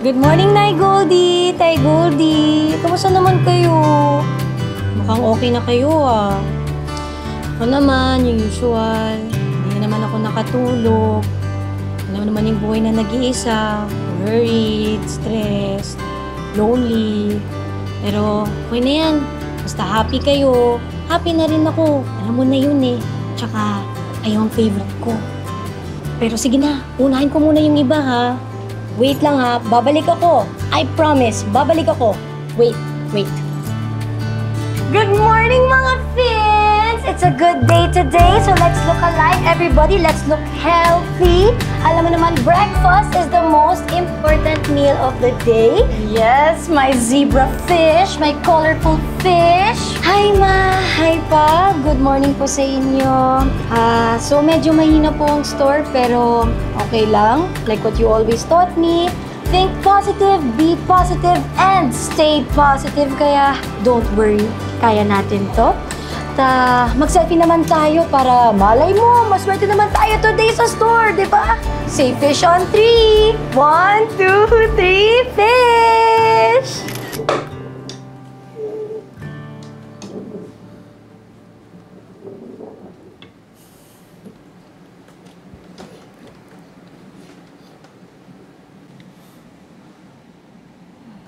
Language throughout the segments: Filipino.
Good morning, Nay Goldie! Tay Goldie! Kamusta naman kayo? Mukhang okay na kayo ah. Ako naman, yung usual. Hindi naman ako nakatulog. Alam naman yung buhay na nag-iisa. Worried, stressed, lonely. Pero okay na yan. Basta happy kayo. Happy na rin ako. Alam mo na yun eh. Tsaka, ayaw ang favorite ko. Pero sige na, unahin ko muna yung iba ha. Wait lang ha, babalik ako. I promise, babalik ako. Wait. Good morning mga fins! It's a good day today, so let's look alike. Everybody, let's look healthy. Alam mo naman, breakfast is the most important meal of the day. Yes, my zebra fish, my colorful fish. Hi ma! Hi pa! Good morning po sa inyo. So medyo mahina po ang store, pero okay lang. Like what you always taught me. Think positive, be positive, and stay positive. Kaya don't worry, kaya natin to. Mag-selfie naman tayo para malay mo, maswerte naman tayo today sa store, di ba? Say fish on 3. 1, 2, 3, fish!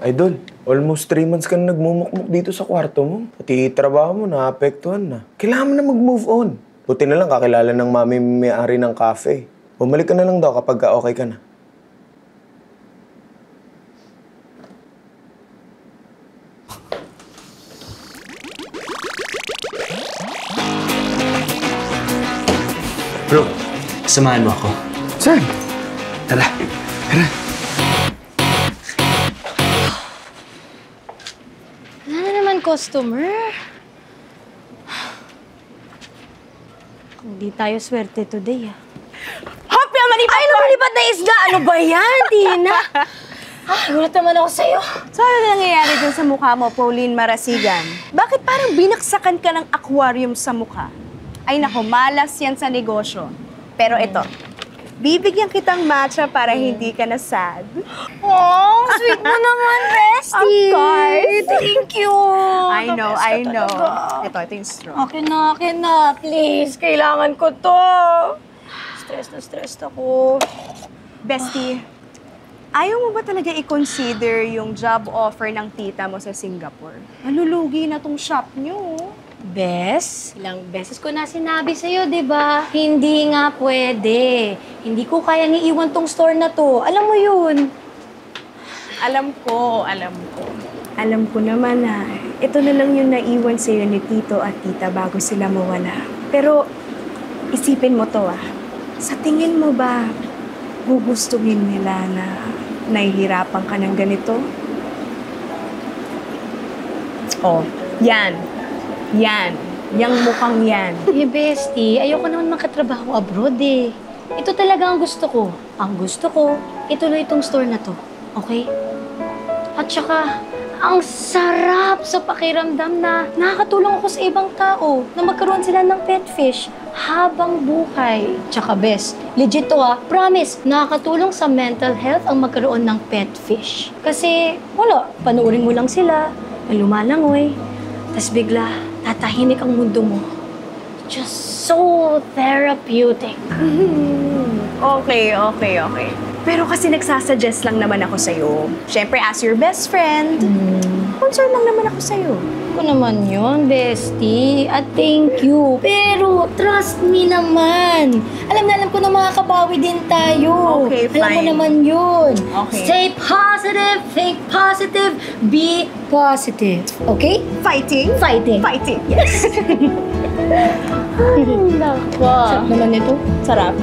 Idol, almost 3 months ka na nagmumukmuk dito sa kwarto mo. Pati trabaho mo, naapektuhan na. Kailangan mo na mag-move on. Buti na lang kakilala ng mami may-ari ng cafe. Bumalik ka na lang daw kapag okay ka na. Bro, samahan mo ako. Saan? Tara. Wala na naman customer. Hindi tayo swerte today ah. Happy ang malipad! Ay, lumilipad na isda! Ano ba yan, Tina? Gulat naman ako sa'yo. So ano nangyayari dun sa mukha mo, Pauline Marasigan? Bakit parang binaksakan ka ng aquarium sa mukha? Ay nako, malas yan sa negosyo. Pero ito, bibigyan kitang matcha para hindi ka na sad. Oh, sweet mo naman, Bestie. Of course. Thank you. I know. Talaga. Ito yung straw. Akin na. Please, kailangan ko to. Stress ako. Bestie, ayaw mo ba talaga i-consider yung job offer ng tita mo sa Singapore? Malulugi na tong shop nyo. Bes, ilang beses ko na sinabi sa'yo, di ba? Hindi nga pwede. Hindi ko kayang iiwan tong store na to. Alam mo yun. Alam ko. Alam ko naman na ito na lang yung naiwan sa'yo ni Tito at Tita bago sila mawala. Pero isipin mo to Sa tingin mo ba gugustuhin nila na nahihirapan ka ng ganito? Oh, yan. Yang mukhang yan. Eh, bestie, ayoko naman makatrabaho abroad eh. Ito talaga ang gusto ko. Ang gusto ko, ituloy itong store na to. Okay? At saka, ang sarap sa pakiramdam na nakakatulong ako sa ibang tao na magkaroon sila ng pet fish habang buhay. Tsaka bes, legit to promise, nakakatulong sa mental health ang magkaroon ng pet fish. Kasi, wala, panuurin mo lang sila, na lumalangoy, tas bigla, tatahimik ang mundo mo. Just so therapeutic. Okay. Pero kasi nagsasuggest lang naman ako sa'yo. Siyempre, as your best friend, concern lang naman ako sa'yo. Ako naman yun, bestie. At thank you. Pero, trust me naman. Alam ko na makakabawi din tayo. Okay, Alam mo fine. naman yun. Okay. Stay positive, think positive, be positive. Okay? Fighting? Fighting. Yes. Sarap naman ito. Sarap.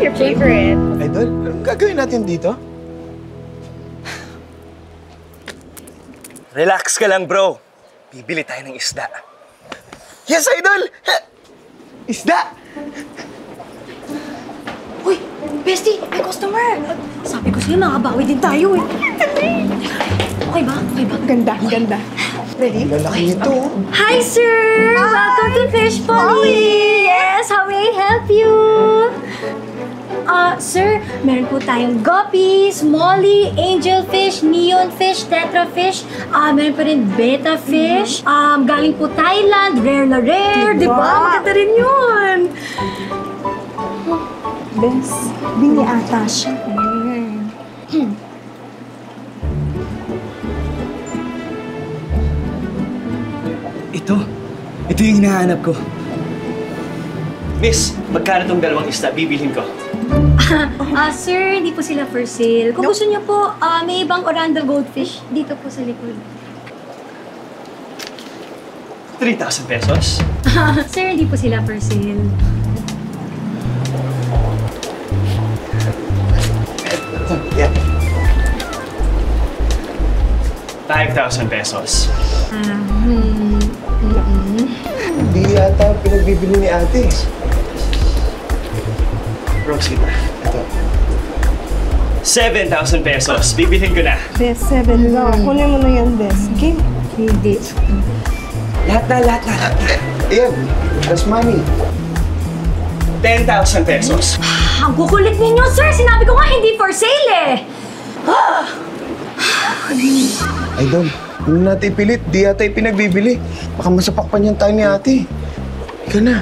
Your favorite. Idol, anong gagawin natin dito? Relax ka lang, bro. Bibili tayo ng isda. Yes, Idol! Isda! Uy, bestie, may customer. Sabi ko sa'yo, makabawi din tayo eh. Okay ba? Ganda. Ready? Lalaki nito. Hi, sir! Welcome to Fish Polly! Yes, how may I help you? Sir, meron po tayong guppies, molly, angelfish, neonfish, tetrafish. Meron po rin betta fish. Galing po Thailand, rare na rare, di ba? Maganda rin yun. Bes, bini ata siya. Ito yung hinahanap ko. Miss, magkano tong dalawang isda? Bibilhin ko. Sir, hindi po sila for sale. Kung gusto niyo po, may ibang Orlando goldfish dito po sa likod. 3,000 pesos? Sir, hindi po sila for sale. Yeah. 5,000 pesos. Hindi yata pinagbibili ni ate. Rosie, Ito. 7,000 pesos. Bibilhin ko na. Bes, 7 lang. Kunin mo na yan, Bes. Game. Hindi. Lahat na. Ayan, that's money. 10,000 pesos. Ang kukulit ninyo, sir! Sinabi ko nga hindi for sale eh! Idol, kung natin ipilit, di yata ipinagbibili. Baka masapakpan yan tayo ni ate. Ika na.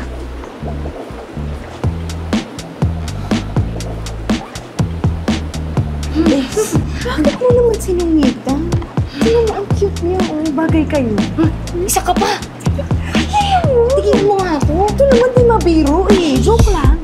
Bakit mo naman sinungitan? Tingnan mo, ang cute niya. Oh, bagay kayo. Isa ka pa! Tingin mo nga ako. Ito naman di mabiro eh. Joke lang.